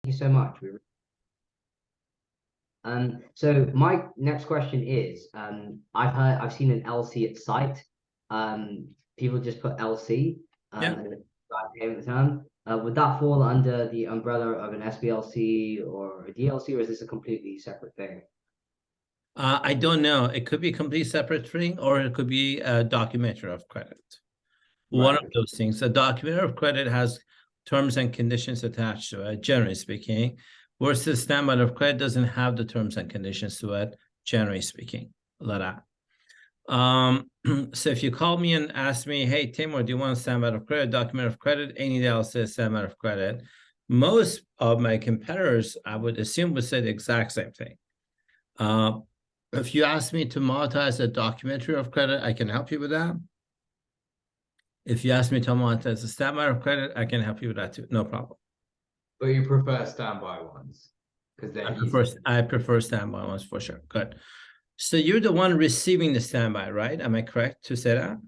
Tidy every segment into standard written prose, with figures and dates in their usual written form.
you so much. So my next question is, I've seen an LC at site. People just put LC, Yeah. and payment term. Would that fall under the umbrella of an SBLC or a DLC, or is this a completely separate thing? I don't know. It could be a complete separate thing, or it could be a documentary of credit. One Right. of those things. A document of credit has terms and conditions attached to it, generally speaking, versus standby of credit doesn't have the terms and conditions to it, generally speaking. Let out. So if you call me and ask me, hey, Taimour, do you want a standby of credit, document of credit, anything else says standby of credit? Most of my competitors, I would assume, would say the exact same thing. If you ask me to monetize a documentary of credit, I can help you with that. If you ask me to monetize a standby of credit, I can help you with that too. No problem. But you prefer standby ones because they're I prefer standby ones for sure. Good. So you're the one receiving the standby, right? Am I correct to say that?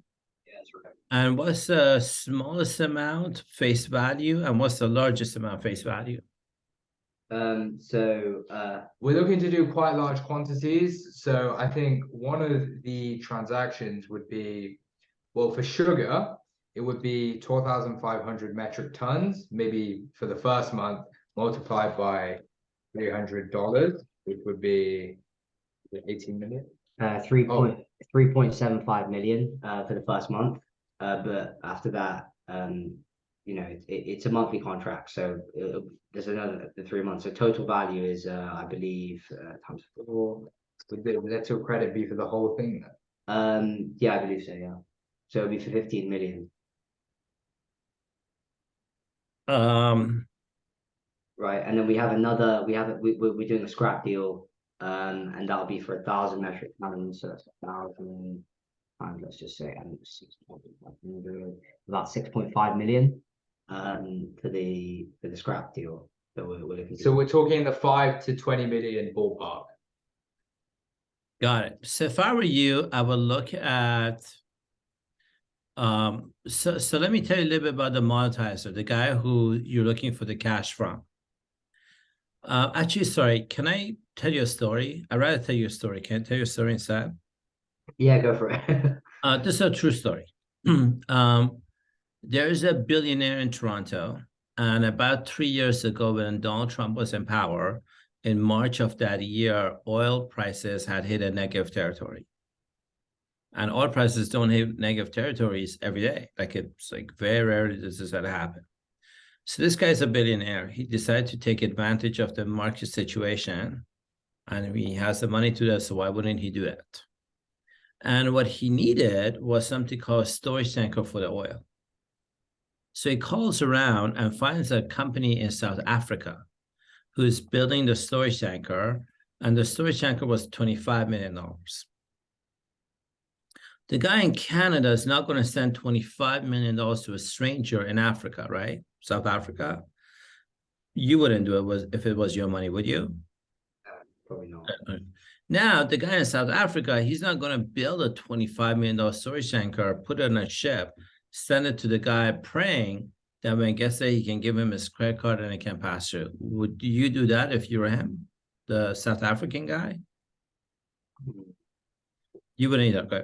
Yeah, that's right. And what's the smallest amount face value, and what's the largest amount face value? We're looking to do quite large quantities. So I think one of the transactions would be, well, for sugar, it would be 12,500 metric tons, maybe for the first month, multiplied by $300, which would be 18 million. 3.75 million for the first month. But after that, it's a monthly contract, so there's another 3 months. So total value is, I believe, times 4. Would the letter of credit be for the whole thing then? Yeah, I believe so. Yeah, so it'll be for 15 million. Right, and then we have another. We're doing a scrap deal, and that'll be for 1,000 metric tons. So that's 1,000 times, let's just say, about 6.5 million, for the scrap deal that we're looking to. So we're talking the 5 to 20 million ballpark. Got it. So if I were you, I would look at. So let me tell you a little bit about the monetizer, the guy who you're looking for the cash from. Actually, sorry, can I tell you a story? I'd rather tell you a story. Can I tell you a story instead? Yeah, go for it. This is a true story. There is a billionaire in Toronto, and about 3 years ago, when Donald Trump was in power, in March of that year, oil prices had hit a negative territory. And oil prices don't hit negative territories every day. Like, it's like very rarely does this happen. So this guy's a billionaire. He decided to take advantage of the market situation, and he has the money to do that, so why wouldn't he do that? And what he needed was something called a storage tanker for the oil. So he calls around and finds a company in South Africa who's building the storage tanker, and the storage tanker was $25 million. The guy in Canada is not going to send $25 million to a stranger in Africa, right? South Africa. You wouldn't do it if it was your money, would you? Probably not. Now, the guy in South Africa, he's not going to build a $25 million storage tanker, put it on a ship, send it to the guy praying that when he gets there, he can give him his credit card and it can pass through. Would you do that if you were him, the South African guy? You wouldn't either, okay.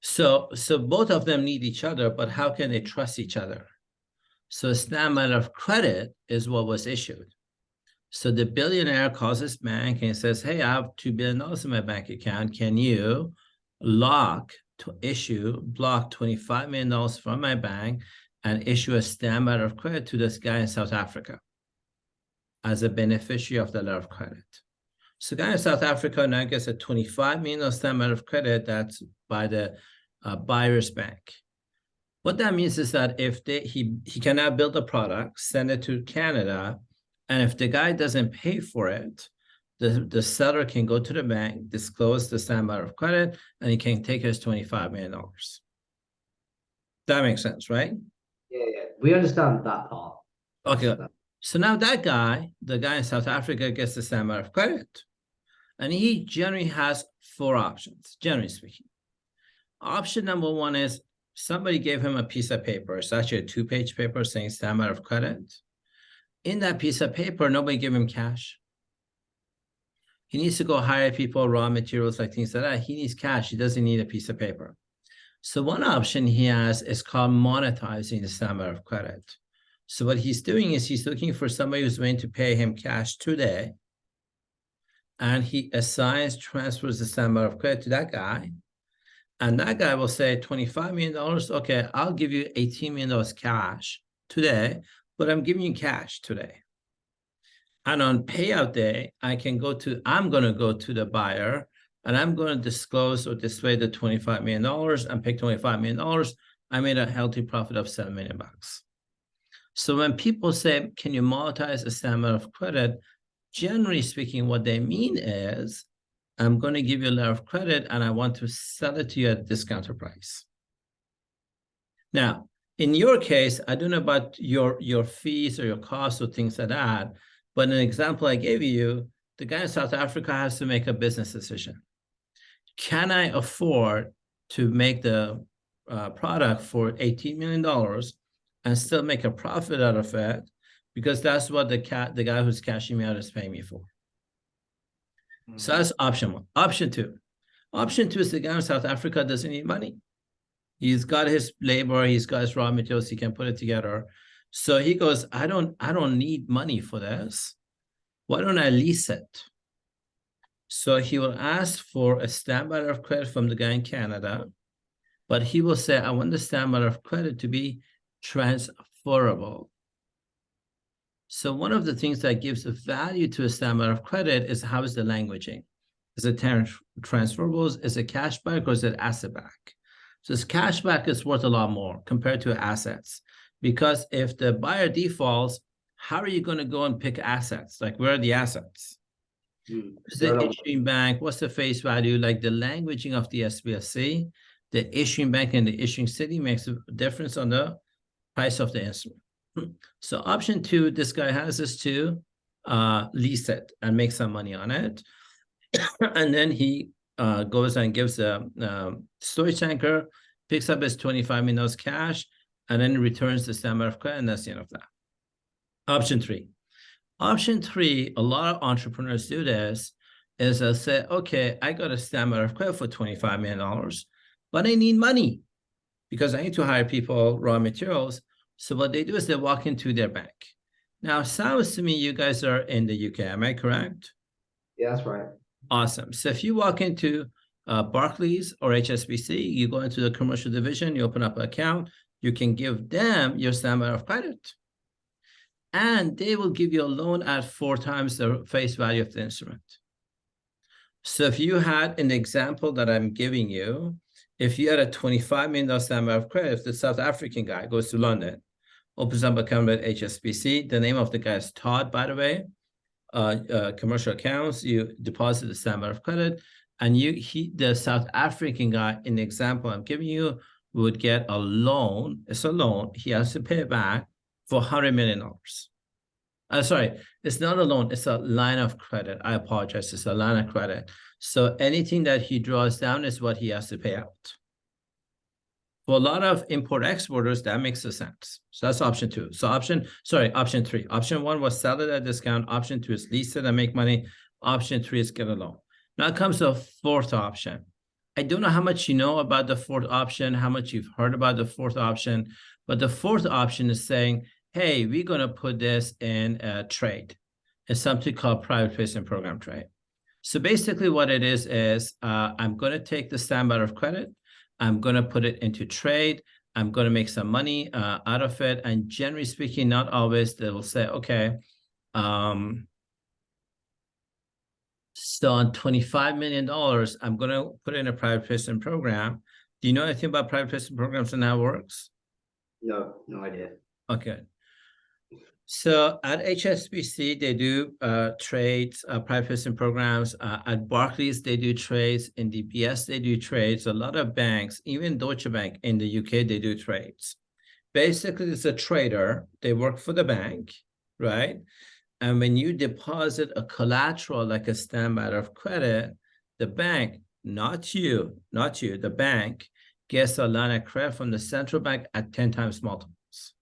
So both of them need each other, but how can they trust each other? So a standby of credit is what was issued. So the billionaire calls his bank and says, hey, I have $2 billion in my bank account. Can you block $25 million from my bank and issue a standby of credit to this guy in South Africa as a beneficiary of the letter of credit? So the guy in South Africa now gets a $25 million standby of credit that's by the buyer's bank. What that means is that if he can now build a product, send it to Canada, and if the guy doesn't pay for it, the seller can go to the bank, disclose the standby of credit, and he can take his $25 million. That makes sense, right? Yeah, we understand that part. Okay. So now that guy, the guy in South Africa, gets the standby of credit. And he generally has 4 options, generally speaking. Option number 1 is somebody gave him a piece of paper. It's actually a 2-page paper saying standby of credit. In that piece of paper, nobody give him cash. He needs to go hire people, raw materials, like things like that. He needs cash. He doesn't need a piece of paper. So one option he has is called monetizing the standard of credit. So what he's doing is he's looking for somebody who's willing to pay him cash today, and he transfers the standard of credit to that guy. And that guy will say $25 million. Okay, I'll give you $18 million cash today, but I'm giving you cash today. And on payout day, I'm going to go to the buyer and I'm going to disclose or display the $25 million and pick $25 million. I made a healthy profit of $7 million. So when people say, can you monetize a standard of credit? Generally speaking, what they mean is, I'm going to give you a letter of credit and I want to sell it to you at a discounted price. Now, in your case, I don't know about your fees or your costs or things like that, but in an example I gave you, the guy in South Africa has to make a business decision. Can I afford to make the product for $18 million and still make a profit out of it? Because that's what the guy who's cashing me out is paying me for. So that's option one. Option two. Option two is the guy in South Africa doesn't need money. He's got his labor, he's got his raw materials, he can put it together. So he goes, I don't need money for this. Why don't I lease it? So he will ask for a stamp letter of credit from the guy in Canada, but he will say, I want the stamp letter of credit to be transferable. So one of the things that gives a value to a stamp letter of credit is how is the languaging? Is it transferable? Is it cashback or is it asset back? So this cashback is worth a lot more compared to assets. Because if the buyer defaults, how are you going to go and pick assets? Like, where are the assets? Is the issuing bank? What's the face value? Like the languaging of the SBLC, the issuing bank and the issuing city makes a difference on the price of the instrument. So option two, this guy has is to lease it and make some money on it. And then he goes and gives a storage tanker, picks up his $25 million cash, and then returns the stamp of credit, and that's the end of that. Option three. Option three, a lot of entrepreneurs do this, is they'll say, okay, I got a stamp of credit for $25 million, but I need money because I need to hire people, raw materials. So what they do is they walk into their bank. Now, sounds to me you guys are in the UK, am I correct? Yeah, that's right. Awesome. So if you walk into Barclays or HSBC, you go into the commercial division, you open up an account, you can give them your stamp of credit. And they will give you a loan at 4 times the face value of the instrument. So if you had an example that I'm giving you, if you had a $25 million stamp of credit, if the South African guy goes to London, opens up an account at HSBC, the name of the guy is Todd, by the way, commercial accounts, you deposit the stamp of credit, and the South African guy, in the example I'm giving you, would get a loan. It's a loan. He has to pay it back for $100 million. Sorry, it's not a loan. It's a line of credit. I apologize. It's a line of credit. So anything that he draws down is what he has to pay out. For a lot of import-exporters, that makes a sense. So that's option two. So option three. Option one was sell it at a discount. Option two is lease it and make money. Option three is get a loan. Now comes the fourth option. I don't know how much you know about the fourth option, how much you've heard about the fourth option, but the fourth option is saying, hey, we're going to put this in a trade. It's something called private placement program trade. So basically what it is I'm going to take the stamp out of credit. I'm going to put it into trade. I'm going to make some money out of it. And generally speaking, not always, they will say, okay, so on $25 million, I'm going to put in a private placement program. Do you know anything about private placement programs and how it works? No idea. Okay. So at HSBC, they do trades, private placement programs. At Barclays, they do trades. In DBS, they do trades. A lot of banks, even Deutsche Bank in the UK, they do trades. Basically, it's a trader. They work for the bank, right? And when you deposit a collateral like a stamp letter of credit, the bank, not you, the bank gets a line of credit from the central bank at 10 times multiples.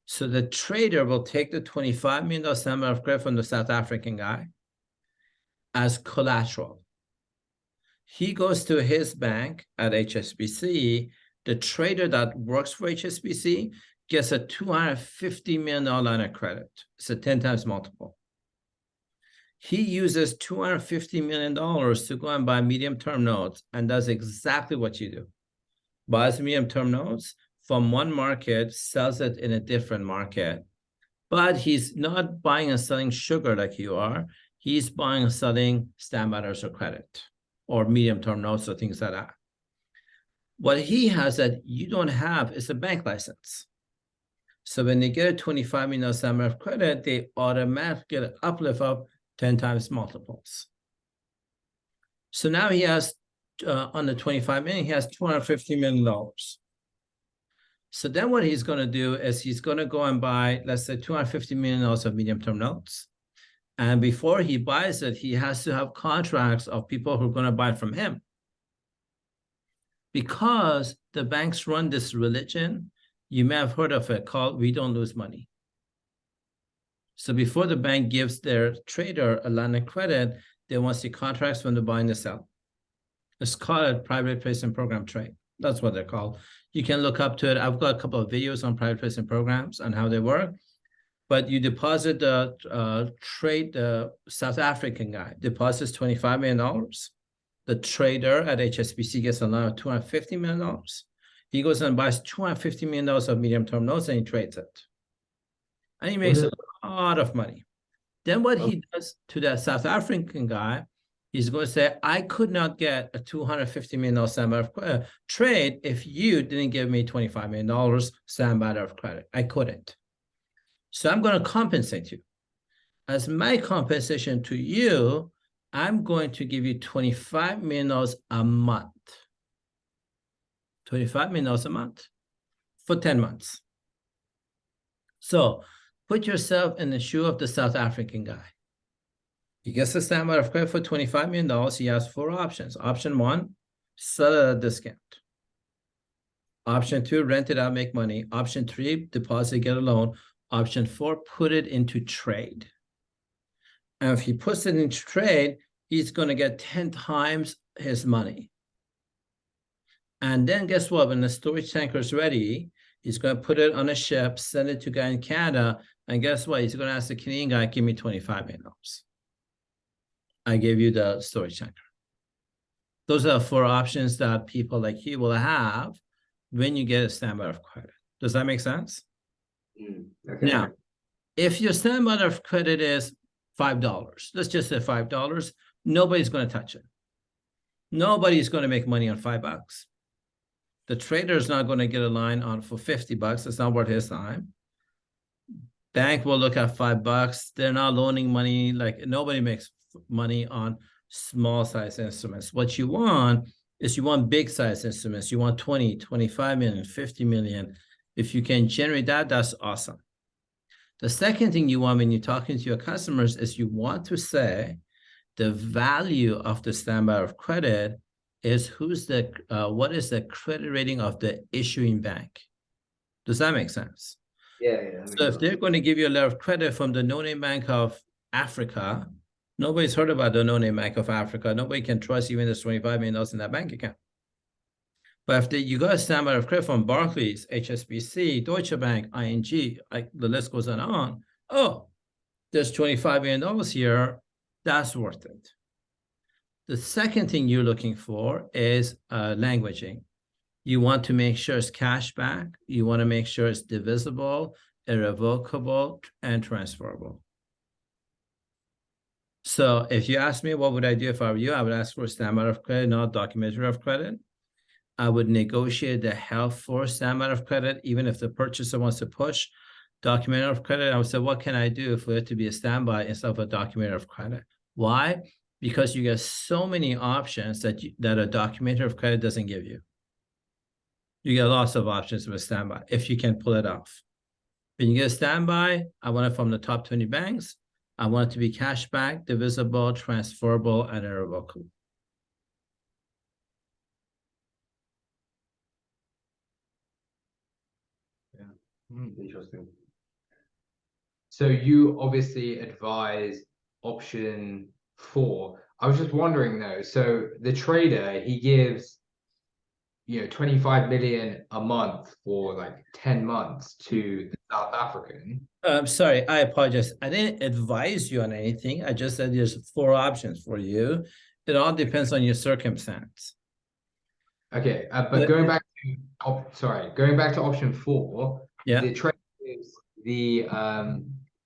So the trader will take the $25 million standby of credit from the South African guy as collateral. He goes to his bank at HSBC. The trader that works for HSBC gets a $250 million line of credit. It's a 10 times multiple. He uses $250 million to go and buy medium-term notes and does exactly what you do. Buys medium-term notes from one market, sells it in a different market. But he's not buying and selling sugar like you are. He's buying and selling standby letters of credit or medium-term notes or things like that. What he has that you don't have is a bank license. So when they get a $25 million standby of credit, they automatically get an uplift of 10 times multiples. So now he has, on the 25 million, he has $250 million. So then what he's going to do is he's going to go and buy, let's say, $250 million of medium-term notes. And before he buys it, he has to have contracts of people who are going to buy from him. Because the banks run this religion, you may have heard of it called "We Don't Lose Money." So before the bank gives their trader a line of credit, they want to see contracts from the buy and the sell. It's called a private placement program trade. That's what they're called. You can look up to it. I've got a couple of videos on private placement programs and how they work. But you deposit the trade, the South African guy deposits $25 million. The trader at HSBC gets a loan of $250 million. He goes and buys $250 million of medium-term notes and he trades it. And he makes a lot of money. Then what he does to that South African guy, he's going to say, I could not get a $250 million standby of credit trade if you didn't give me $25 million standby of credit. I couldn't. So I'm going to compensate you. As my compensation to you, I'm going to give you $25 million a month. $25 million a month for 10 months. So put yourself in the shoe of the South African guy. He gets a standby of credit for $25 million. He has 4 options. Option 1, sell it at a discount. Option 2, rent it out, make money. Option 3, deposit, get a loan. Option 4, put it into trade. And if he puts it into trade, he's going to get 10 times his money. And then guess what? When the storage tanker is ready, he's going to put it on a ship, send it to a guy in Canada. And guess what? He's going to ask the Canadian guy, give me $25 million. I gave you the storage tanker. Those are 4 options that people like you will have when you get a standby of credit. Does that make sense? Okay. Now, if your standby of credit is $5, let's just say $5, nobody's going to touch it. Nobody's going to make money on $5. The trader is not going to get a line on for $50. It's not worth his time. Bank will look at $5. They're not loaning money. Like nobody makes money on small size instruments. What you want is you want big size instruments. You want 20, 25 million, 50 million. If you can generate that, that's awesome. The second thing you want when you're talking to your customers is you want to say the value of the standby of credit is what is the credit rating of the issuing bank? Does that make sense? Yeah. So if they're going to give you a letter of credit from the no-name Bank of Africa, nobody's heard about the no-name Bank of Africa. Nobody can trust even the $25 million in that bank account. But if you got a standby of credit from Barclays, HSBC, Deutsche Bank, ING, the list goes on. Oh, there's $25 million here. That's worth it. The second thing you're looking for is languaging. You want to make sure it's cash back. You want to make sure it's divisible, irrevocable, and transferable. So if you ask me, what would I do if I were you? I would ask for a standby of credit, not documentary of credit. I would negotiate the hell for standby of credit, even if the purchaser wants to push documentary of credit. I would say, what can I do for it to be a standby instead of a documentary of credit? Why? Because you get so many options that a documentary of credit doesn't give you. You get lots of options with standby if you can pull it off. When you get a standby, I want it from the top 20 banks. I want it to be cash back, divisible, transferable, and irrevocable. Yeah, interesting. So you obviously advise option 4. I was just wondering though, so the trader, he gives 25 million a month for like 10 months to the South African. Sorry, I apologize. I didn't advise you on anything. I just said there's 4 options for you. It all depends on your circumstance. Okay, but going back to option 4, Yeah. the trader gives the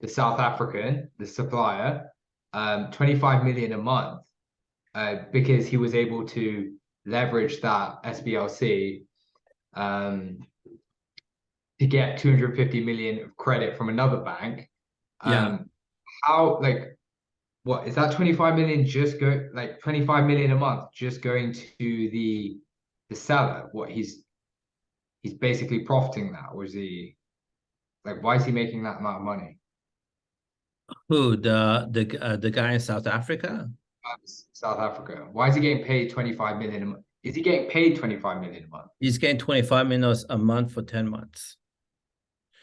South African, the supplier, 25 million a month, because he was able to leverage that SBLC to get 250 million of credit from another bank. Yeah. How, like, what is that 25 million 25 million a month just going to the seller? What he's basically profiting that, or is he like, why is he making that amount of money? Who, the guy in South Africa? South Africa. Why is he getting paid 25 million a month? Is he getting paid 25 million a month? He's getting 25 minutes a month for 10 months.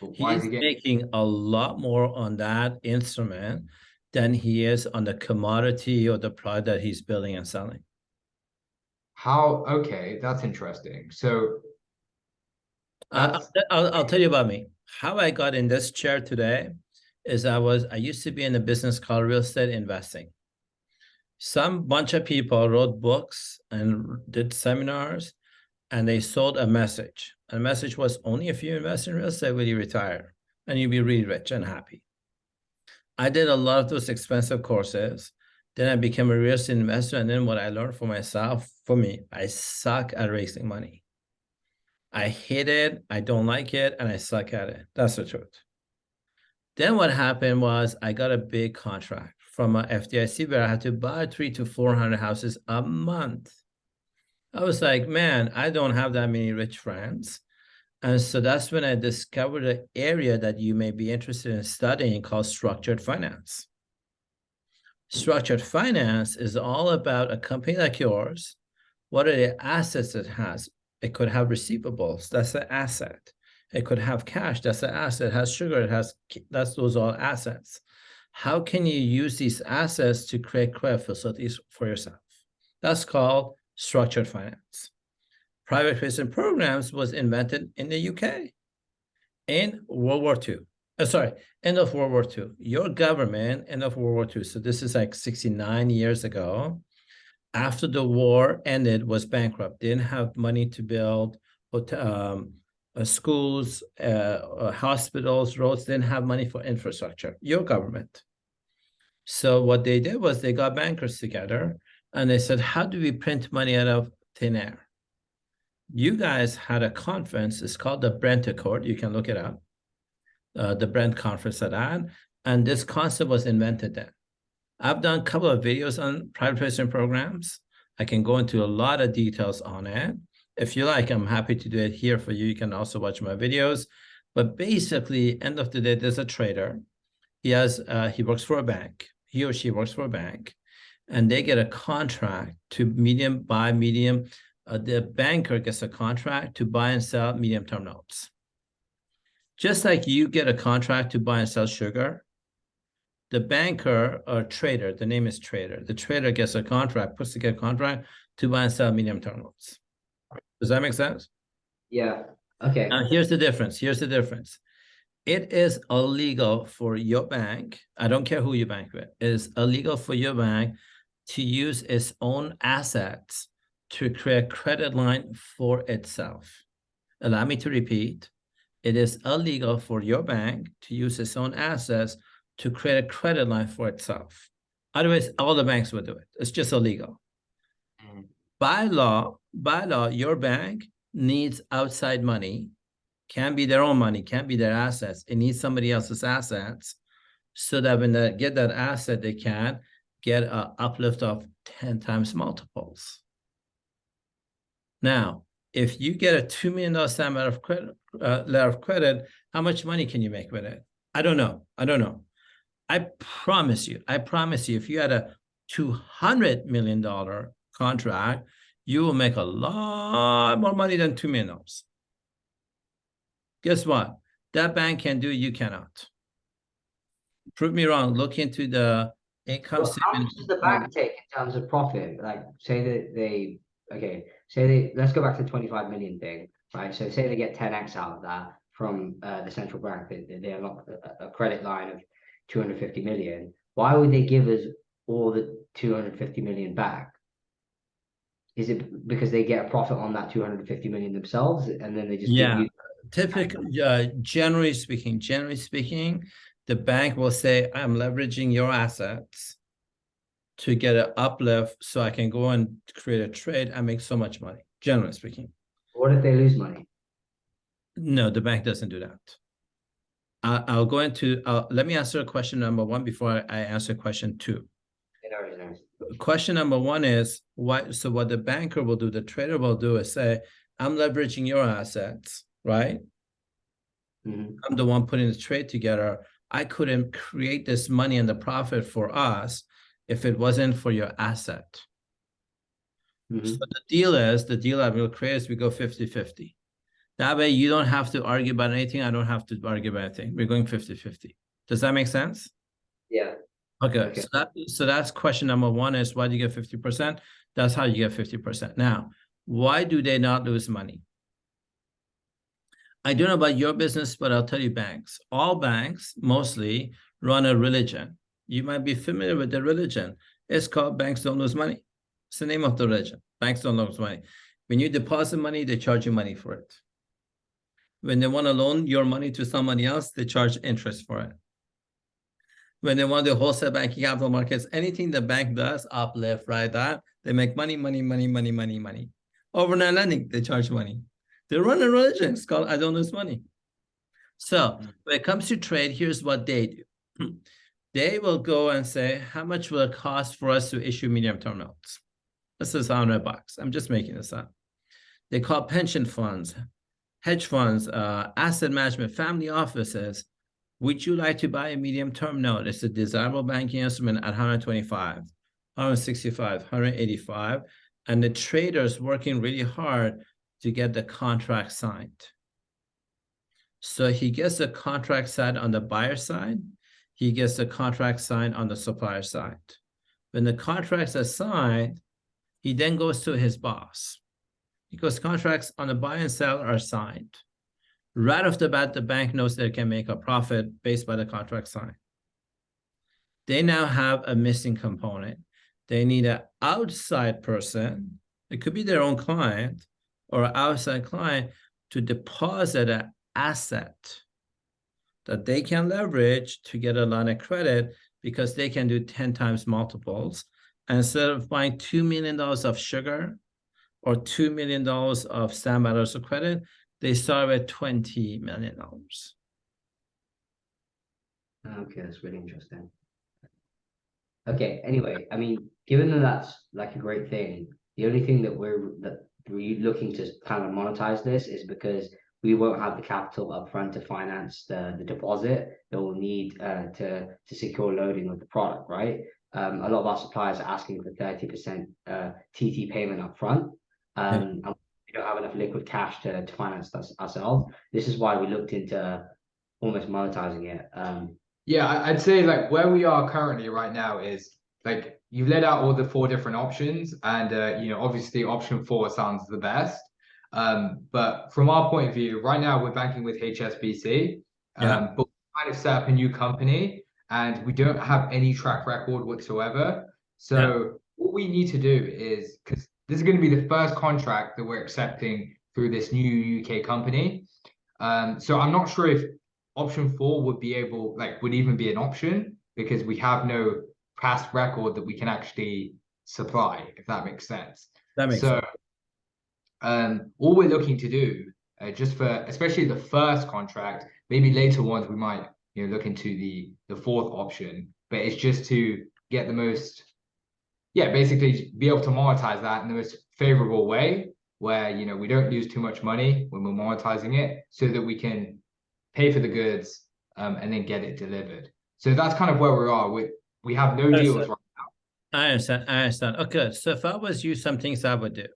But why is He's he getting making a lot more on that instrument than he is on the commodity or the product that he's building and selling. how? Okay, that's interesting. So that's I'll tell you about me. How I got in this chair today is I used to be in a business called real estate investing. Some bunch of people wrote books and did seminars, and they sold a message. And the message was, only if you invest in real estate will you retire, and you'll be really rich and happy. I did a lot of those expensive courses. Then I became a real estate investor. And then what I learned for myself, for me, I suck at raising money. I hate it, I don't like it, and I suck at it. That's the truth. Then what happened was I got a big contract from a FDIC where I had to buy 300 to 400 houses a month. I was like, man, I don't have that many rich friends. And so that's when I discovered an area that you may be interested in studying called structured finance. Structured finance is all about a company like yours. What are the assets it has? It could have receivables. That's an asset. It could have cash. That's an asset. It has sugar. Those are all assets. How can you use these assets to create credit facilities for yourself? That's called structured finance. Private placement programs was invented in the UK in World War II. End of World War II. Your government, end of World War II. So this is like 69 years ago. After the war ended, was bankrupt, didn't have money to build schools, hospitals, roads, didn't have money for infrastructure, your government. So what they did was they got bankers together and they said, how do we print money out of thin air? You guys had a conference, it's called the Brent Accord, you can look it up, the Brent conference at that, and this concept was invented then. I've done a couple of videos on private placement programs. I can go into a lot of details on it. If you like, I'm happy to do it here for you. You can also watch my videos. But basically, end of the day, there's a trader. He works for a bank. He or she works for a bank. And they get a contract to buy medium. The banker gets a contract to buy and sell medium-term notes. Just like you get a contract to buy and sell sugar, the banker or trader, the name is trader. The trader gets a contract, puts together a contract to buy and sell medium-term notes. Does that make sense? Yeah. Okay. Now, here's the difference. It is illegal for your bank, I don't care who you bank with, it is illegal for your bank to use its own assets to create a credit line for itself. Allow me to repeat. It is illegal for your bank to use its own assets to create a credit line for itself. Otherwise, all the banks would do it. It's just illegal. By law, your bank needs outside money. Can't be their own money, can't be their assets. It needs somebody else's assets so that when they get that asset, they can get an uplift of 10 times multiples. Now, if you get a $2 million letter of credit, how much money can you make with it? I don't know. I promise you, if you had a $200 million contract, you will make a lot more money than $2 million. Guess what? That bank can do, you cannot. prove me wrong. Look into the income Well, how statement. much does the bank take in terms of profit? Like, say that they, okay, say they, let's go back to the 25 million thing, right? So say they get 10x out of that from the central bank, they unlock a credit line of 250 million. Why would they give us all the 250 million back? Is it because they get a profit on that 250 million themselves, and then they just give Yeah, you? typically, generally speaking, the bank will say, I'm leveraging your assets to get an uplift so I can go and create a trade and make so much money, generally speaking. What if they lose money? No, the bank doesn't do that. I'll go into, let me answer question number one before I answer question two. Question number one is, so what the banker will do, the trader will do is say, I'm leveraging your assets, right? I'm the one putting the trade together. I couldn't create this money and the profit for us if it wasn't for your asset. So the deal I will create is we go 50-50. That way you don't have to argue about anything. I don't have to argue about anything. We're going 50-50. Does that make sense? Yeah. Okay. So that's question number one is why do you get 50%? That's how you get 50%. Now, why do they not lose money? I don't know about your business, but I'll tell you banks. All banks mostly run a religion. You might be familiar with the religion. It's called banks don't lose money. It's the name of the religion. Banks don't lose money. When you deposit money, they charge you money for it. When they want to loan your money to somebody else, they charge interest for it. When they want to wholesale banking, capital markets, anything the bank does, uplift, right? That they make money. Overnight lending, they charge money. They run a religion. It's called I don't lose money. So when it comes to trade, here's what they do. They will go and say, how much will it cost for us to issue medium-term notes? This is $100. I'm just making this up. They call pension funds, hedge funds, asset management, family offices. Would you like to buy a medium-term note? It's a desirable banking instrument at 125, 165, 185. And the trader's working really hard to get the contract signed. So he gets the contract signed on the buyer side. He gets the contract signed on the supplier side. When the contracts are signed, he then goes to his boss because contracts on the buy and sell are signed. Right off the bat, the bank knows they can make a profit based by the contract signed. They now have a missing component. They need an outside person. It could be their own client or an outside client to deposit an asset that they can leverage to get a line of credit because they can do 10 times multiples. And instead of buying $2 million of sugar or $2 million of standby letters of credit, they start at $20 million. Okay, that's really interesting. Okay, anyway, I mean, given that that's like a great thing, the only thing that we're looking to kind of monetize this is because we won't have the capital upfront to finance the deposit that we'll need to secure loading of the product, right? A lot of our suppliers are asking for 30% TT payment upfront. And we don't have enough liquid cash to finance this ourselves. This is why we looked into almost monetizing it. Yeah, I'd say like where we are currently right now is like you've laid out all the 4 different options, and you know, obviously option 4 sounds the best. But from our point of view, right now we're banking with HSBC, but we kind of set up a new company and we don't have any track record whatsoever. So what we need to do is, because this is going to be the first contract that we're accepting through this new UK company. So I'm not sure if option 4 would even be an option because we have no past record that we can actually supply, if that makes sense. That makes sense. All we're looking to do, just for especially the first contract, maybe later ones we might look into the 4th option, but it's just to get the most, basically be able to monetize that in the most favorable way where we don't lose too much money when we're monetizing it, so that we can pay for the goods and then get it delivered. So that's kind of where we are. We have no deals right now. I understand. Okay, so if I was you, some things I would do.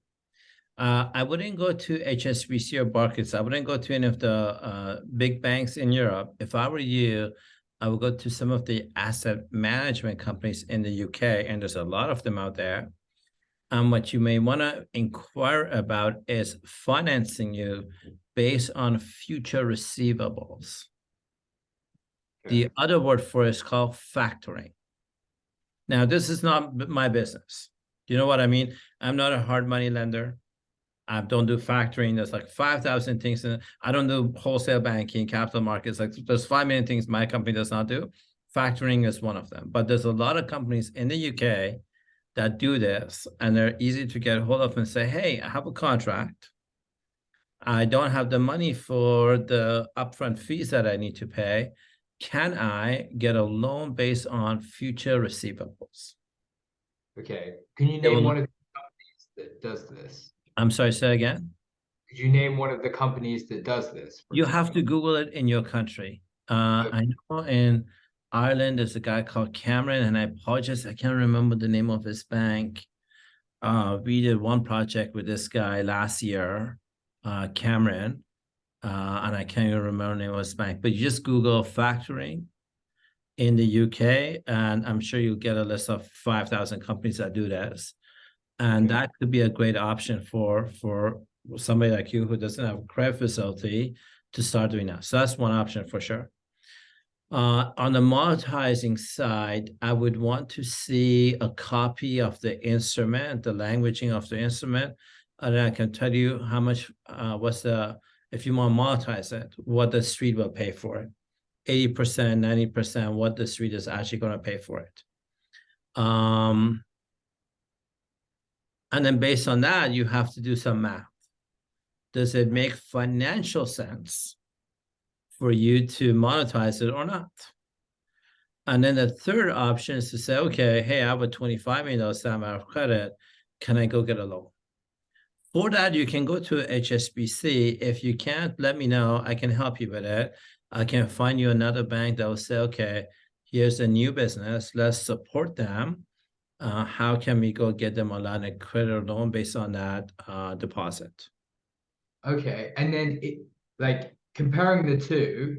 I wouldn't go to HSBC or Barclays. I wouldn't go to any of the big banks in Europe. If I were you, I would go to some of the asset management companies in the UK, and there's a lot of them out there. And what you may want to inquire about is financing you based on future receivables. Okay. The other word for it is called factoring. Now, this is not my business. You know what I mean? I'm not a hard money lender. I don't do factoring. There's like 5,000 things. I don't do wholesale banking, capital markets. Like there's 5 million things my company does not do. Factoring is one of them. But there's a lot of companies in the UK that do this, and they're easy to get a hold of and say, hey, I have a contract. I don't have the money for the upfront fees that I need to pay. Can I get a loan based on future receivables? Okay. Can you They name will- one of the companies that does this? I'm sorry, say again. Could you name one of the companies that does this? for You have to example? Google it in your country. I know in Ireland there's a guy called Cameron, and I apologize, I can't remember the name of his bank. We did one project with this guy last year, Cameron, and I can't even remember the name of his bank. But you just Google factoring in the UK, and I'm sure you'll get a list of 5,000 companies that do this. And Okay. that could be a great option for somebody like you who doesn't have a credit facility to start doing that. So that's one option for sure. On the monetizing side, I would want to see a copy of the instrument, the languaging of the instrument, and I can tell you how much, if you want to monetize it, what the street will pay for it. 80%, 90%, what the street is actually going to pay for it. And then based on that, you have to do some math. Does it make financial sense for you to monetize it or not? And then the third option is to say, okay, hey, I have a $25 million stamp out of credit. Can I go get a loan? For that, you can go to HSBC. If you can't, let me know. I can help you with it. I can find you another bank that will say, okay, here's a new business. Let's support them. How can we go get them a line of credit or loan based on that deposit? Okay. And then like comparing the two,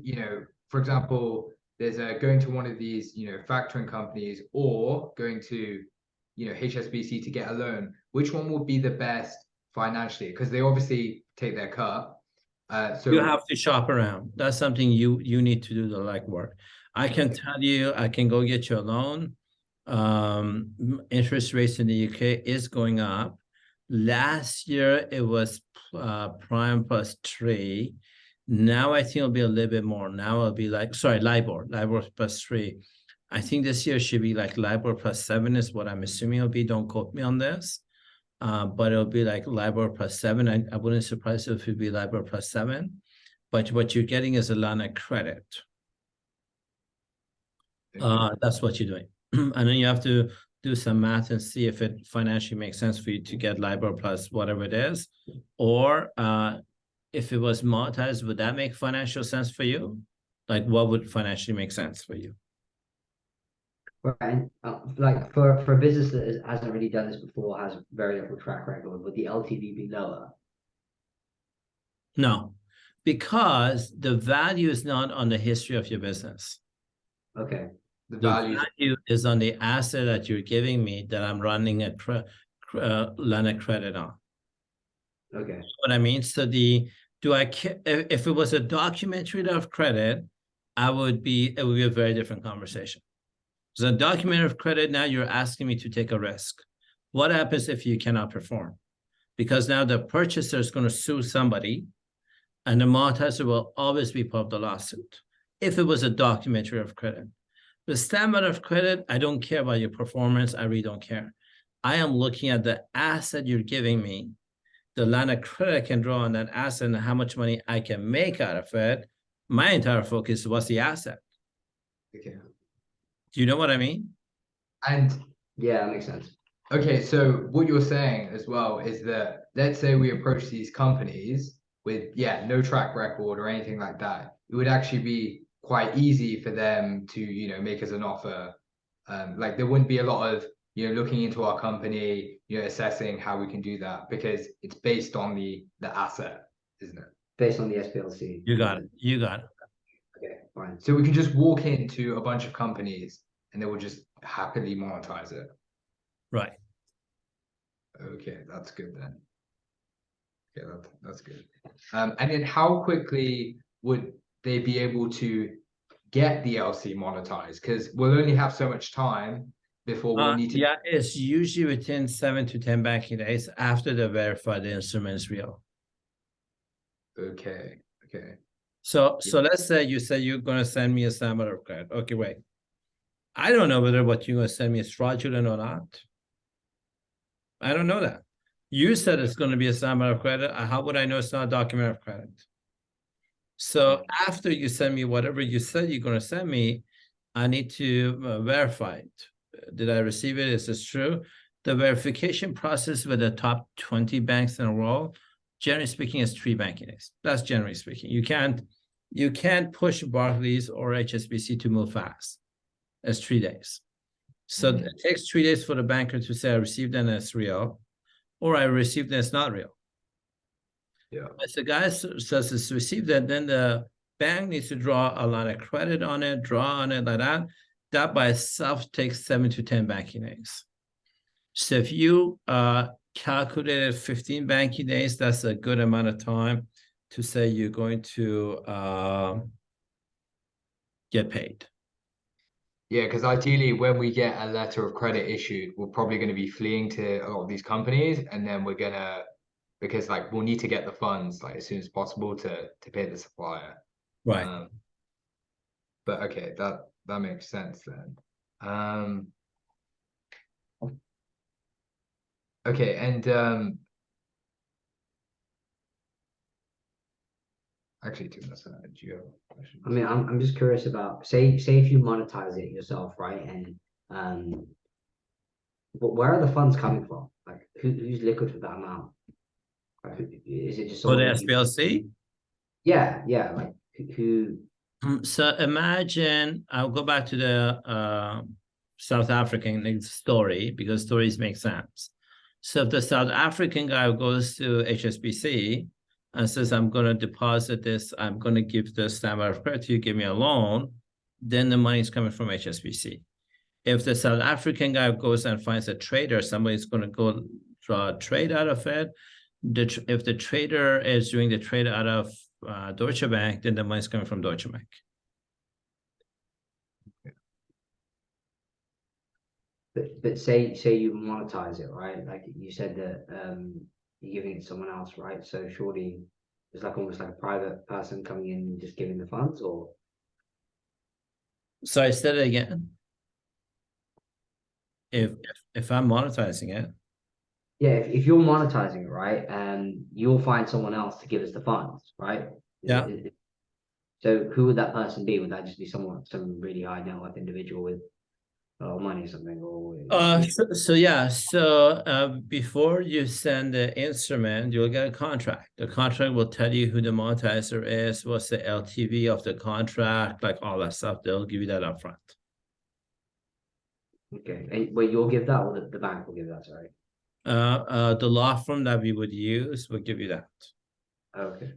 for example, there's going to one of these, factoring companies or going to, HSBC to get a loan. Which one would be the best financially? Because they obviously take their cut. So You have to shop around. That's something you need to do the legwork. I can tell you, I can go get you a loan. Interest rates in the UK is going up. Last year it was prime plus 3. Now I think it'll be a little bit more. Now it'll be like, sorry, LIBOR plus 3. I think this year should be like LIBOR plus 7 is what I'm assuming it'll be. Don't quote me on this. But it'll be like LIBOR plus 7. I wouldn't surprise if it would be LIBOR plus 7. But what you're getting is a line of credit. That's what you're doing. And then you have to do some math and see if it financially makes sense for you to get LIBOR plus whatever it is. Or if it was monetized, would that make financial sense for you? Like what would financially make sense for you? Right. Like for a business that hasn't really done this before, has very little track record, would the LTV be lower? No, because the value is not on the history of your business. Okay. the The values. value is on the asset that you're giving me that I'm running a line of credit on. Okay. What I mean? So if it was a documentary of credit, it would be a very different conversation. So a document of credit, now you're asking me to take a risk. What happens if you cannot perform? Because now the purchaser is going to sue somebody, and the monetizer will always be part of the lawsuit. If it was a documentary of credit. The standard of credit, I don't care about your performance. I really don't care. I am looking at the asset you're giving me, the line of credit I can draw on that asset, and how much money I can make out of it. My entire focus was the asset. Okay. Do you know what I mean? And Yeah, that makes sense. okay, so what you're saying as well is that let's say we approach these companies with no track record or anything like that, it would actually be quite easy for them to make us an offer. Like there wouldn't be a lot of looking into our company, assessing how we can do that because it's based on the asset, isn't it? Based on the SBLC. You got it. You got it. Okay. Fine. So we can just walk into a bunch of companies and they will just happily monetize it. Right. Okay, that's good then. Okay, that's good. And then how quickly would they be able to get the LC monetized? Because we'll only have so much time before we'll need to. Yeah, it's usually within 7 to 10 banking days after they verify the instrument is real. Okay. Okay. So let's say you say you're going to send me a sample of credit. Okay, wait. I don't know whether what you're going to send me is fraudulent or not. I don't know that. You said it's going to be a sample of credit. How would I know it's not a document of credit? So after you send me whatever you said you're going to send me, I need to verify it. Did I receive it? Is this true? The verification process with the top 20 banks in the world, generally speaking, is 3 banking days. That's generally speaking. You can't push Barclays or HSBC to move fast. It's 3 days. So it takes 3 days for the banker to say I received and it's real, or I received and it's not real. Yeah. If the guy says it's received it, then the bank needs to draw a line of credit on it, draw on it like that. That by itself takes 7 to 10 banking days. So if you calculated 15 banking days, that's a good amount of time to say you're going to get paid. Yeah, because ideally, when we get a letter of credit issued, we're probably going to be fleeing to a lot of these companies, and then we're gonna, because like we'll need to get the funds like as soon as possible to pay the supplier. Right. But okay, that makes sense then. Okay, and actually, to this, do you have questions? I mean, I'm just curious about say if you monetize it yourself, right? And but where are the funds coming from? Like who's liquid for that amount? Like, is it just For the someone that you? SBLC? Yeah, like who? So imagine, I'll go back to the South African story because stories make sense. So if the South African guy goes to HSBC and says, I'm going to deposit this, I'm going to give this standard of credit to you, give me a loan, then the money is coming from HSBC. If the South African guy goes and finds a trader, somebody's going to go draw a trade out of it. If the trader is doing the trade out of Deutsche Bank, then the money is coming from Deutsche Bank. But say you monetize it, right? Like you said that you're giving it to someone else, right? So surely it's like almost like a private person coming in and just giving the funds, or So I said it again. If I'm monetizing it, yeah, if you're monetizing it, right, you'll find someone else to give us the funds, right? Yeah. So who would that person be? Would that just be some really high net worth individual with money or something, or before you send the instrument, you'll get a contract. The contract will tell you who the monetizer is, what's the LTV of the contract, like all that stuff. They'll give you that upfront. Okay, and wait, you'll give that, or the bank will give that? Sorry. The law firm that we would use will give you that. Okay.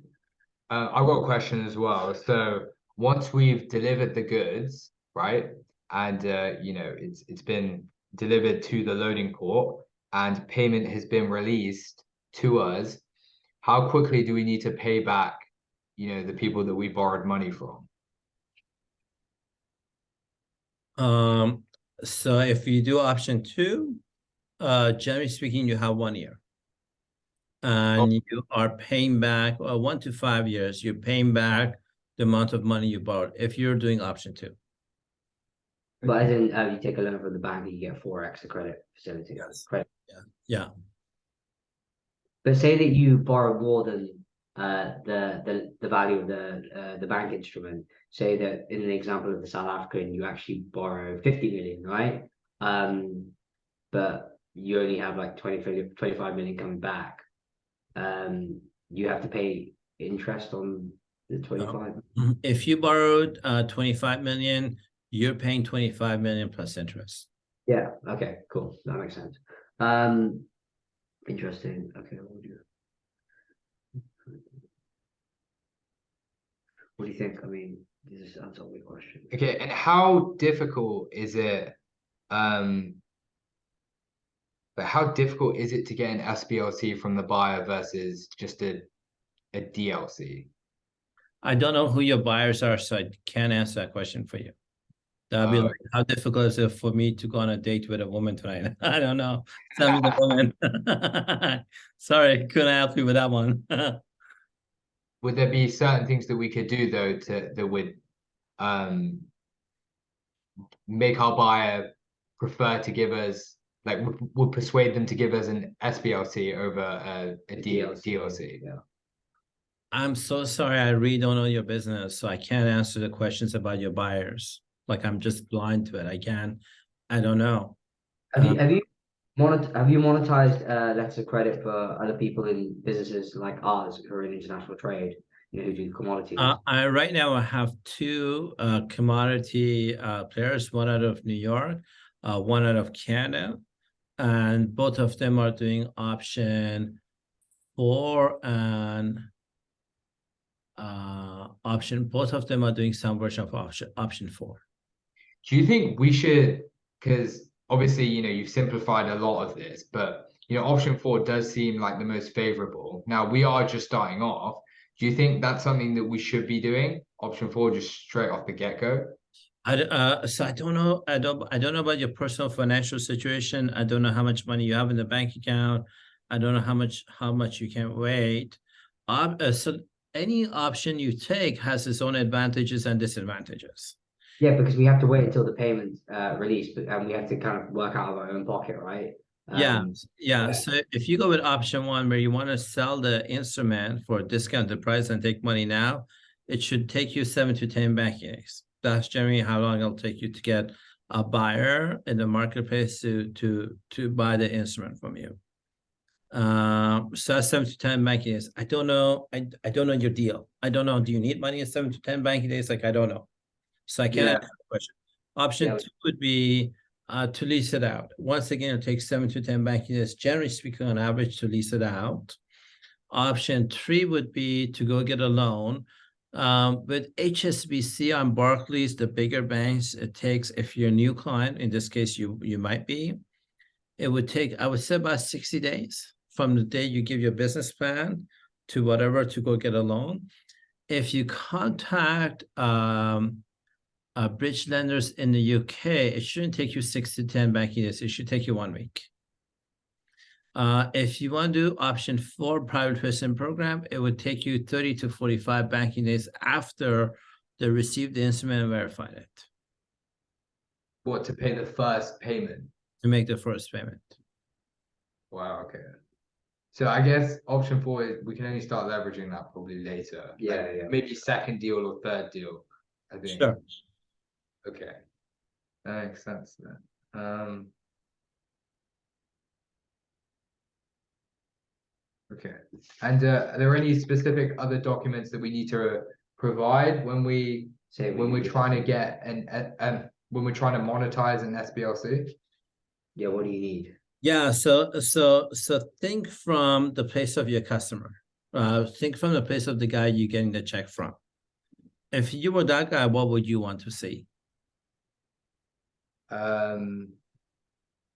I've got a question as well. So once we've delivered the goods, right, and you know it's been delivered to the loading port and payment has been released to us, how quickly do we need to pay back, you know, the people that we borrowed money from? So if you do option 2, generally speaking, you have 1 year. And you are paying back 1 to 5 years, you're paying back the amount of money you borrowed if you're doing option 2. But as in, you take a loan from the bank, you get 4x the credit facility. Yes. Credit. Yeah. But say that you borrow more than the value of the bank instrument. Say that in the example of the South African, you actually borrow 50 million, right? But you only have like 25 million coming back. You have to pay interest on the 25. If you borrowed 25 million, you're paying 25 million plus interest. Yeah. Okay. Cool. That makes sense. Interesting. Okay. What do you think? I mean, This answer all your questions. Okay, and how difficult is it? But how difficult is it to get an SBLC from the buyer versus just a DLC? I don't know who your buyers are, so I can't answer that question for you. That'd be like, how difficult is it for me to go on a date with a woman tonight? I don't know. Tell me the woman. Sorry, couldn't help you with that one. Would there be certain things that we could do though that would make our buyer prefer to give us like would persuade them to give us an SBLC over a DLC? Yeah. I'm so sorry. I really don't know your business, so I can't answer the questions about your buyers. Like I'm just blind to it. I don't know. Have you monetized letters of credit for other people in businesses like ours who are in international trade, who do commodities? I right now I have two commodity players, one out of New York, one out of Canada, and both of them are doing option 4 and option. Both of them are doing some version of option 4. Do you think we should, because obviously, you've simplified a lot of this, but, option 4 does seem like the most favorable. Now, we are just starting off. Do you think that's something that we should be doing? Option 4, just straight off the get-go? So I don't know. I don't know about your personal financial situation. I don't know how much money you have in the bank account. I don't know how much you can wait. So any option you take has its own advantages and disadvantages. Yeah, because we have to wait until the payment's released, and we have to kind of work out of our own pocket, right? Yeah. So if you go with option 1, where you want to sell the instrument for a discounted price and take money now, it should take you 7 to 10 banking days. That's generally how long it'll take you to get a buyer in the marketplace to buy the instrument from you. So 7 to 10 banking days. I don't know. I don't know your deal. I don't know. Do you need money in 7 to 10 banking days? Like, I don't know. So I can't answer the question. Option 2 would be to lease it out. Once again, it takes 7 to 10 banking days, generally speaking, on average, to lease it out. Option 3 would be to go get a loan. With HSBC on Barclays, the bigger banks, it takes, if you're a new client, in this case, you might be, it would take, I would say, about 60 days from the day you give your business plan to whatever to go get a loan. If you contact bridge lenders in the UK, it shouldn't take you 6 to 10 banking days. It should take you 1 week. If you want to do option 4, private placement program, it would take you 30 to 45 banking days after they received the instrument and verified it. What, to pay the first payment? To make the first payment. Wow, okay. So I guess option 4 is we can only start leveraging that probably later. Yeah. Maybe second deal or third deal, I think. Sure. Okay. That makes sense then. Okay. And are there any specific other documents that we need to provide when we're trying to get when we're trying to monetize an SBLC? Yeah, what do you need? Yeah, so think from the place of your customer. Think from the place of the guy you're getting the check from. If you were that guy, what would you want to see?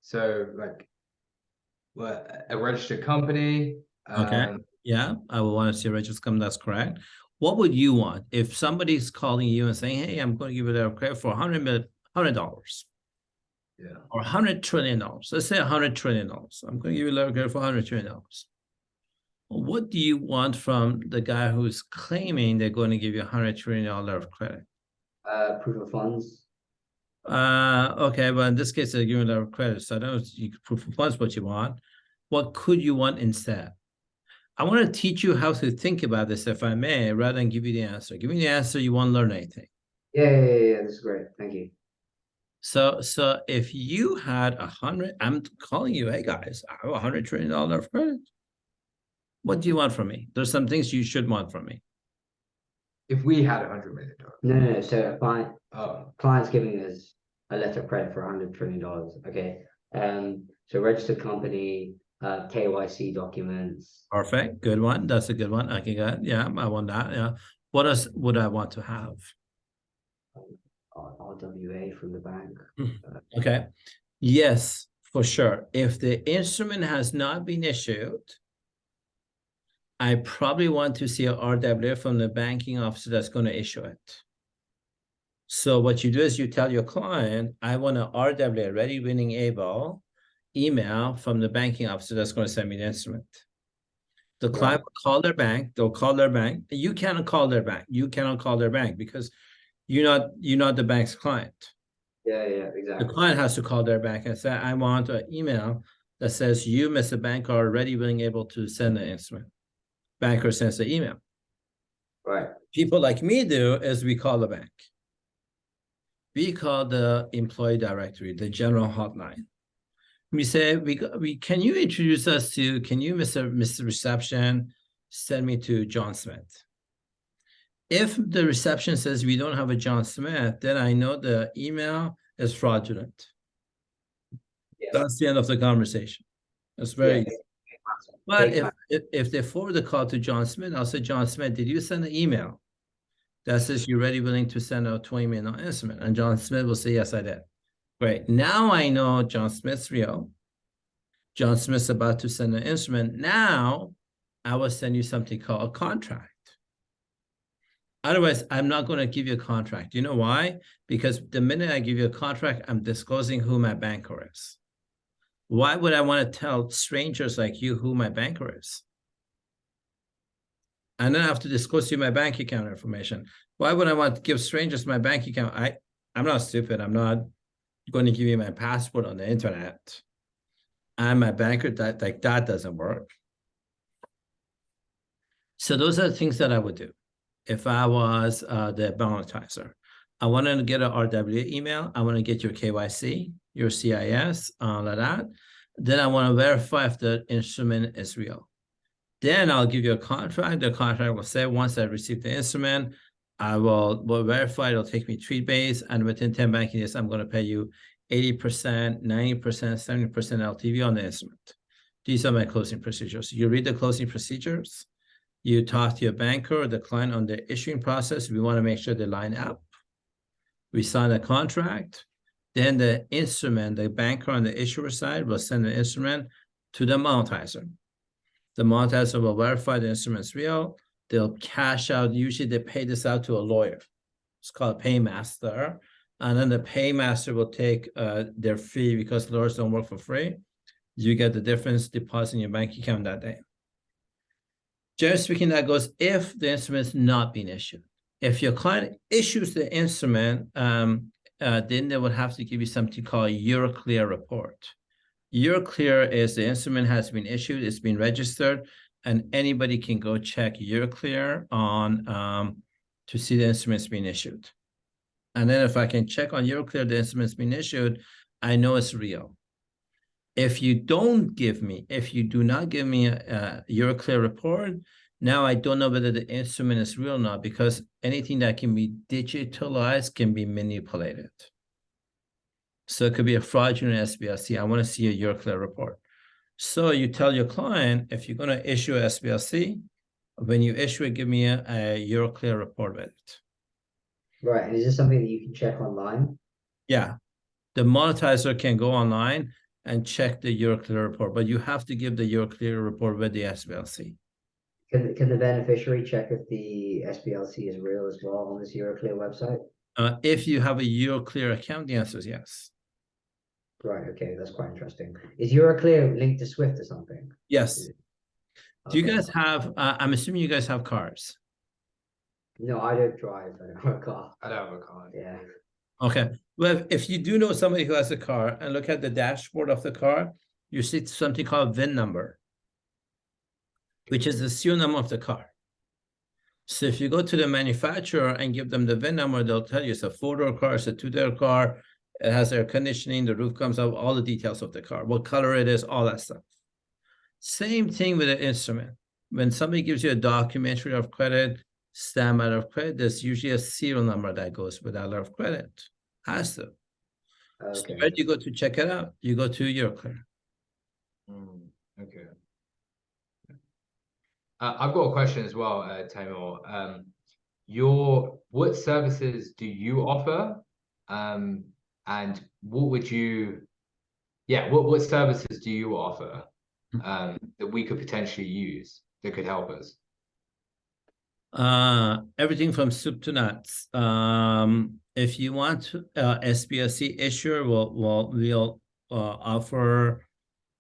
So like, a registered company. Okay. Yeah, I would want to see a registered company. That's correct. What would you want if somebody's calling you and saying, "Hey, I'm going to give you a credit for $100. Yeah. Or $100 trillion. Let's say $100 trillion. I'm going to give you a letter of credit for $100 trillion. What do you want from the guy who's claiming they're going to give you $100 trillion of credit? Proof of funds. Okay, but in this case, they're giving a letter of credit, so I don't know proof of funds what you want. What could you want instead? I want to teach you how to think about this, if I may, rather than give you the answer. Give me the answer, you won't learn anything. Yeah. This is great. Thank you. So if you had 100, I'm calling you, hey guys, I have $100 trillion of credit. What do you want from me? There's some things you should want from me. If we had $100 million. No. So a client's giving us a letter of credit for $100 trillion. Okay. So registered company, KYC documents. Perfect. Good one. That's a good one. Okay, good. Yeah, I want that. Yeah. What else would I want to have? RWA from the bank. Okay. Yes, for sure. If the instrument has not been issued, I probably want to see an RWA from the banking officer that's going to issue it. So what you do is you tell your client, I want an RWA, ready, winning, able, email from the banking officer that's going to send me the instrument. The client will call their bank. They'll call their bank. You cannot call their bank. You cannot call their bank because you're not the bank's client. Yeah, exactly. The client has to call their bank and say, I want an email that says you, Mr. Bank, are ready, willing, able to send the instrument. Banker sends the email. Right. People like me do is we call the bank. We call the employee directory, the general hotline. We say, can you introduce us to, can you, Mr. Reception, send me to John Smith? If the reception says we don't have a John Smith, then I know the email is fraudulent. Yeah. That's the end of the conversation. It's very easy. But if they forward the call to John Smith, I'll say, John Smith, did you send an email that says you're ready, willing to send a $20 million instrument? And John Smith will say, yes, I did. Great. Now I know John Smith's real. John Smith's about to send an instrument. Now I will send you something called a contract. Otherwise, I'm not going to give you a contract. You know why? Because the minute I give you a contract, I'm disclosing who my banker is. Why would I want to tell strangers like you who my banker is? And then I have to disclose to you my bank account information. Why would I want to give strangers my bank account? I'm not stupid. I'm not going to give you my passport on the internet. I'm a banker. That doesn't work. So those are the things that I would do if I was the monetizer. I want to get an RWA email. I want to get your KYC, your CIS, all of that. Then I want to verify if the instrument is real. Then I'll give you a contract. The contract will say, once I receive the instrument, I will verify. It'll take me 3 days. And within 10 banking days, I'm going to pay you 80%, 90%, 70% LTV on the instrument. These are my closing procedures. You read the closing procedures. You talk to your banker or the client on the issuing process. We want to make sure they line up. We sign a contract. Then the instrument, the banker on the issuer side will send the instrument to the monetizer. The monetizer will verify the instrument's real. They'll cash out. Usually they pay this out to a lawyer. It's called paymaster. And then the paymaster will take their fee because lawyers don't work for free. You get the difference depositing your bank account that day. Generally speaking, that goes if the instrument's not being issued. If your client issues the instrument, then they would have to give you something called Euroclear report. Euroclear is the instrument has been issued, it's been registered, and anybody can go check Euroclear on to see the instrument's been issued. And then if I can check on Euroclear the instrument's been issued, I know it's real. If you do not give me a Euroclear report, now I don't know whether the instrument is real or not, because anything that can be digitalized can be manipulated. So it could be a fraudulent SBLC. I want to see a Euroclear report. So you tell your client, if you're going to issue a SBLC, when you issue it, give me a Euroclear report with it. Right. And is this something that you can check online? Yeah. The monetizer can go online and check the Euroclear report, but you have to give the Euroclear report with the SBLC. Can the beneficiary check if the SBLC is real as well on this Euroclear website? If you have a Euroclear account, the answer is yes. Right. Okay, that's quite interesting. Is Euroclear linked to Swift or something? Yes. Do you guys have? I'm assuming you guys have cars. No, I don't drive. I don't have a car. I don't have a car. Yeah. Okay. Well, if you do know somebody who has a car and look at the dashboard of the car, you see something called VIN number, which is the serial number of the car. So if you go to the manufacturer and give them the VIN number, they'll tell you it's a 4-door car, it's a 2-door car, it has air conditioning, the roof comes up, all the details of the car, what color it is, all that stuff. Same thing with an instrument. When somebody gives you a documentary of credit, stamp letter of credit, there's usually a serial number that goes with that letter of credit. Has to. Okay. So where do you go to check it out? You go to Euroclear. Okay. I've got a question as well, Taimour. what services do you offer? And what would you, what services do you offer that we could potentially use that could help us? Everything from soup to nuts. If you want SBLC issuer, we'll offer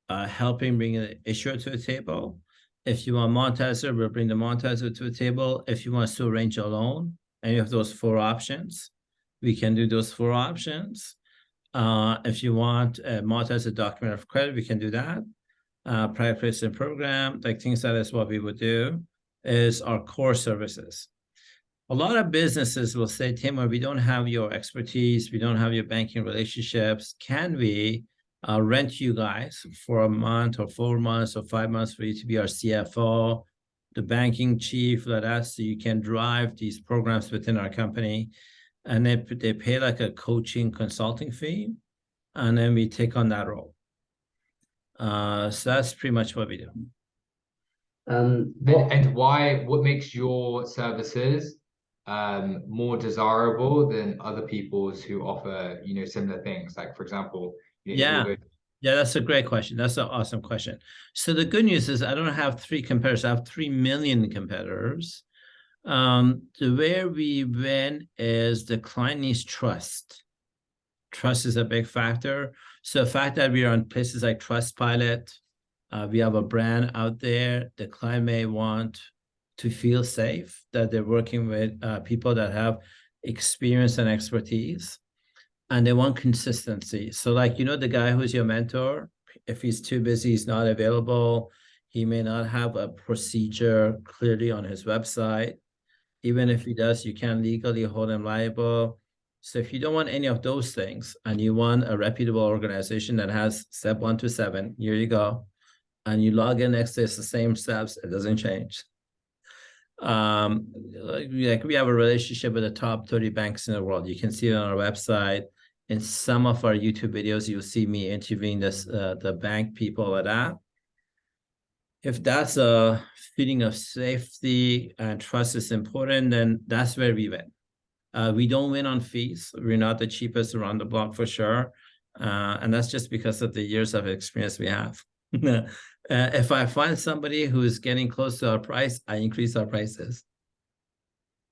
helping bring an issuer to the table. If you want monetizer, we'll bring the monetizer to the table. If you want to arrange a loan, any of those 4 options, we can do those 4 options. If you want a monetizer document of credit, we can do that. Private placement program, like things that is what we would do, is our core services. A lot of businesses will say, Taimour, we don't have your expertise, we don't have your banking relationships. Can we rent you guys for a month or 4 months or 5 months for you to be our CFO, the banking chief, let us, so you can drive these programs within our company. And they pay like a coaching consulting fee, and then we take on that role. So that's pretty much what we do. And what makes your services more desirable than other people's who offer, similar things? Like, for example, Yeah, that's a great question. That's an awesome question. So the good news is I don't have 3 competitors. I have 3 million competitors. Where we win is the client needs trust. Trust is a big factor. So the fact that we are on places like Trustpilot, we have a brand out there. The client may want to feel safe that they're working with people that have experience and expertise, and they want consistency. So like, the guy who's your mentor, if he's too busy, he's not available, he may not have a procedure clearly on his website. Even if he does, you can't legally hold him liable. So if you don't want any of those things and you want a reputable organization that has step 1 to 7, here you go. And you log in next to it's the same steps, it doesn't change. Like we have a relationship with the top 30 banks in the world. You can see it on our website. In some of our YouTube videos, you'll see me interviewing the bank people at that. If that's a feeling of safety and trust is important, then that's where we win. We don't win on fees. We're not the cheapest around the block for sure. And that's just because of the years of experience we have. If I find somebody who is getting close to our price, I increase our prices.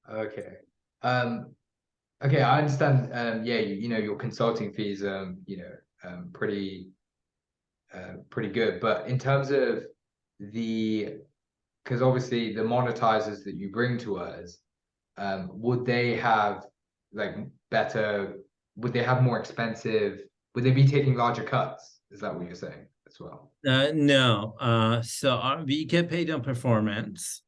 Okay. Okay, I understand. Your consulting fees, pretty good. But in terms of because obviously the monetizers that you bring to us, would they have would they have more expensive, would they be taking larger cuts? Is that what you're saying as well? No. So we get paid on performance.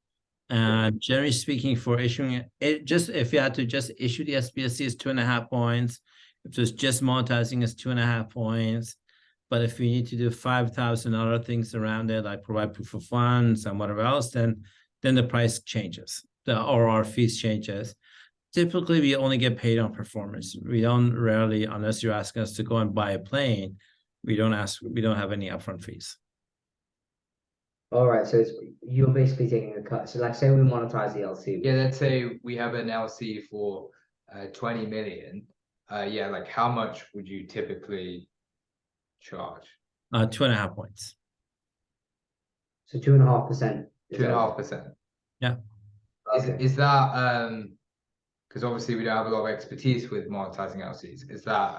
Generally speaking, for issuing it, just if you had to just issue the SBLC is 2.5 points. If it's just monetizing, is 2.5 points. But if we need to do 5,000 other things around it, like provide proof of funds and whatever else, then the price changes, or our fees changes. Typically, we only get paid on performance. We don't rarely, unless you're asking us to go and buy a plane, we don't have any upfront fees. All right, so you're basically taking a cut. So like say we monetize the LC. Yeah, let's say we have an LC for 20 million. Like how much would you typically charge? 2.5 points. So 2.5%. 2.5%. Yeah. Okay. Is that because obviously we don't have a lot of expertise with monetizing LCs. Is that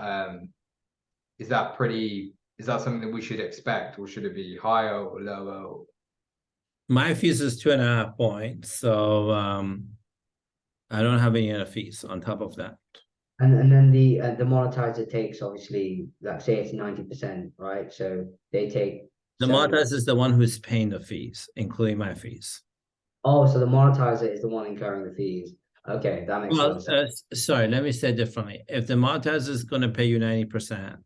something that we should expect, or should it be higher or lower? My fees is 2.5 points, so I don't have any other fees on top of that. And then the monetizer takes, obviously, like say it's 90%, right? So they take the monetizer is the one who's paying the fees, including my fees. Oh, so the monetizer is the one incurring the fees. Okay, that makes sense. Sorry, let me say it differently. If the monetizer is going to pay you 90%,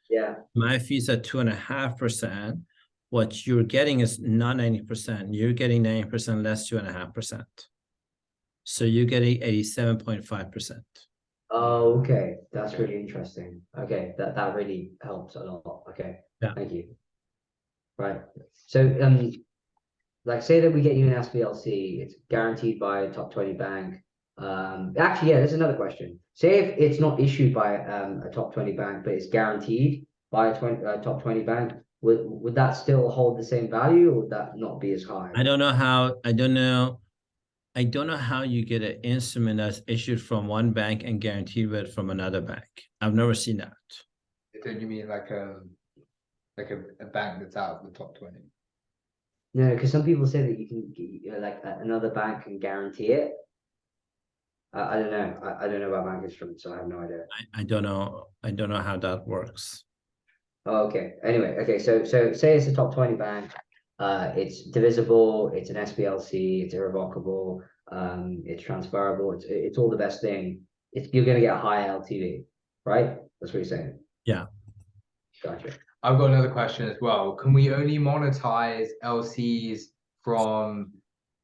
yeah, my fees are 2.5%. What you're getting is not 90%. You're getting 90% less 2.5%. So you're getting 87.5%. Oh, okay. That's really interesting. Okay, that really helps a lot. Okay, yeah. Thank you. Right. So like say that we get you an SBLC, it's guaranteed by a top 20 bank. Actually, yeah, there's another question. Say if it's not issued by a top 20 bank, but it's guaranteed by a top 20 bank, would that still hold the same value, or would that not be as high? I don't know how you get an instrument that's issued from one bank and guaranteed with from another bank. I've never seen that. Don't you mean like a bank that's out of the top 20? No, because some people say that you can like another bank can guarantee it. I don't know. I don't know about bank instruments, so I have no idea. I don't know. I don't know how that works. Oh, okay. Anyway, okay. So say it's a top 20 bank. It's divisible. It's an SBLC. It's irrevocable. It's transferable. It's all the best thing. You're gonna get a high LTV, right? That's what you're saying. Yeah. Gotcha. I've got another question as well. Can we only monetize LCs from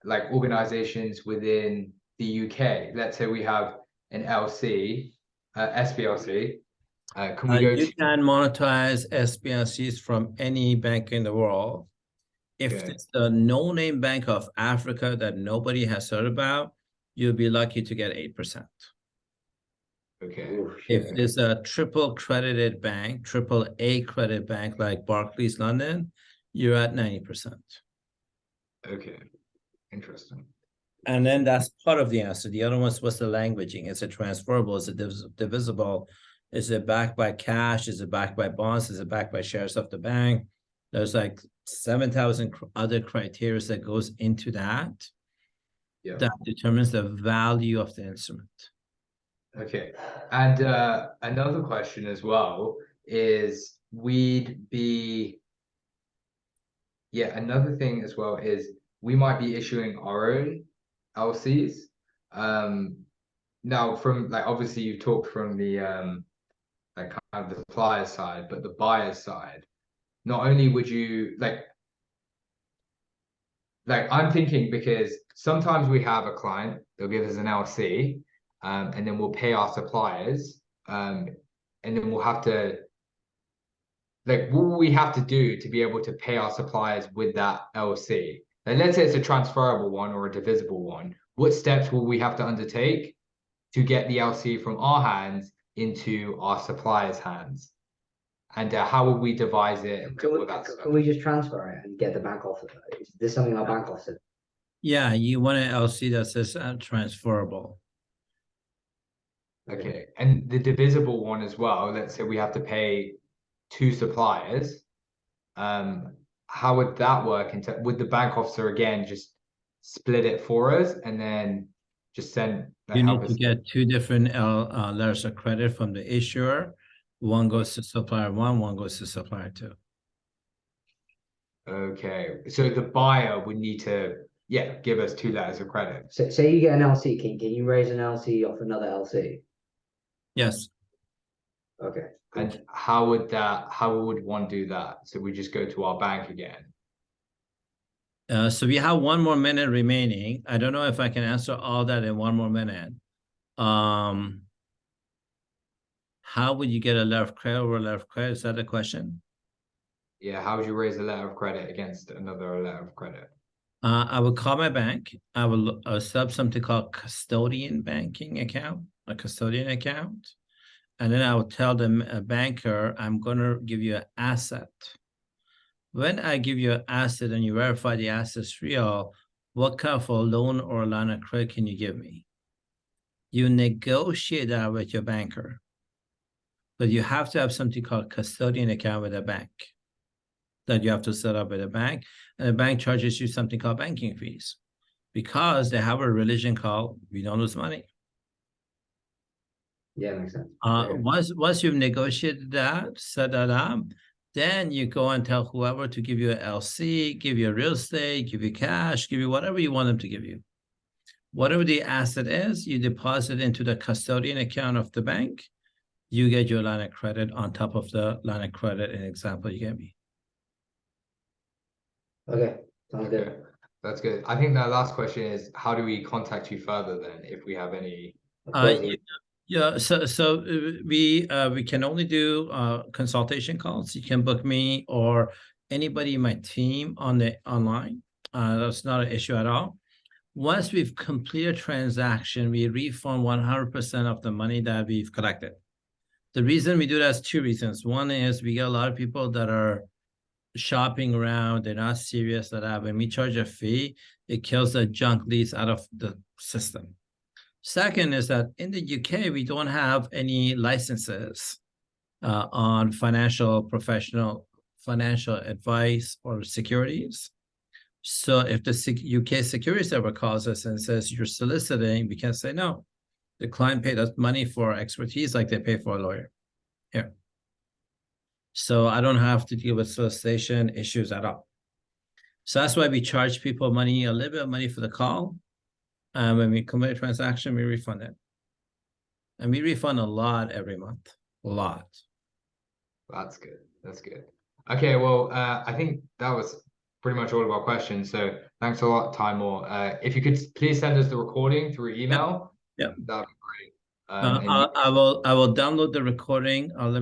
like organizations within the UK? Let's say we have an LC, SBLC. Can we go You to? can monetize SBLCs from any bank in the world. If Okay. it's a no-name bank of Africa that nobody has heard about, you'll be lucky to get 8%. Okay. Ooh, If shit. it's a triple credited bank, triple A credit bank like Barclays London, you're at 90%. Okay. Interesting. And then that's part of the answer. The other one's what's the languaging? Is it transferable? Is it divisible? Is it backed by cash? Is it backed by bonds? Is it backed by shares of the bank? There's like 7,000 other criteria that goes into that. Yeah. That determines the value of the instrument. Okay. And another question as well is another thing as well is we might be issuing our own LCs. Now from like obviously you talked from the like kind of the supplier side, but the buyer side, not only would you like I'm thinking because sometimes we have a client, they'll give us an LC, and then we'll pay our suppliers, and then we'll have to like what will we have to do to be able to pay our suppliers with that LC? And let's say it's a transferable one or a divisible one. What steps will we have to undertake to get the LC from our hands into our suppliers' hands? And how would we devise it? And all that stuff? Can we just transfer it and get the bank off? Is this something our bank offers? Yeah, you want an LC that says transferable. Okay, and the divisible one as well. Let's say we have to pay 2 suppliers. How would that work? Would the bank officer again just split it for us and then just send? You need to get 2 different letters of credit from the issuer. One goes to supplier 1, one goes to supplier 2. Okay, so the buyer would need to give us 2 letters of credit. So say you get an LC, can you raise an LC off another LC? Yes. Okay. And how would one do that? So we just go to our bank again. So we have 1 more minute remaining. I don't know if I can answer all that in 1 more minute. How would you get a letter of credit over a letter of credit? Is that the question? Yeah, how would you raise a letter of credit against another letter of credit? I would call my bank. I will set up something called custodian banking account, a custodian account. And then I will tell them, a banker, I'm going to give you an asset. When I give you an asset and you verify the asset's real, what kind of a loan or a line of credit can you give me? You negotiate that with your banker. But you have to have something called custodian account with a bank that you have to set up with a bank. And the bank charges you something called banking fees because they have a religion called we don't lose money. Yeah, makes sense. Once you've negotiated that, set that up, then you go and tell whoever to give you an LC, give you a real estate, give you cash, give you whatever you want them to give you. Whatever the asset is, you deposit into the custodian account of the bank. You get your line of credit on top of the line of credit in example you gave me. Okay, sounds good. That's good. I think that last question is, how do we contact you further then if we have any? Yeah, so we can only do consultation calls. You can book me or anybody in my team on the online. That's not an issue at all. once we've completed a transaction, we refund 100% of the money that we've collected. The reason we do that is two reasons. One is we get a lot of people that are shopping around, they're not serious at that. When we charge a fee, it kills the junk leads out of the system. Second is that in the UK, we don't have any licenses on financial advice or securities. So if the UK securities ever calls us and says you're soliciting, we can say no. The client paid us money for expertise like they pay for a lawyer. Here. So I don't have to deal with solicitation issues at all. So that's why we charge people money, a little bit of money for the call. And when we commit a transaction, we refund it. And we refund a lot every month. A lot. That's good. That's good. Okay, well, I think that was pretty much all of our questions. So thanks a lot, Taimour. If you could please send us the recording through email, Yep. that'd be great. I will download the recording. Let me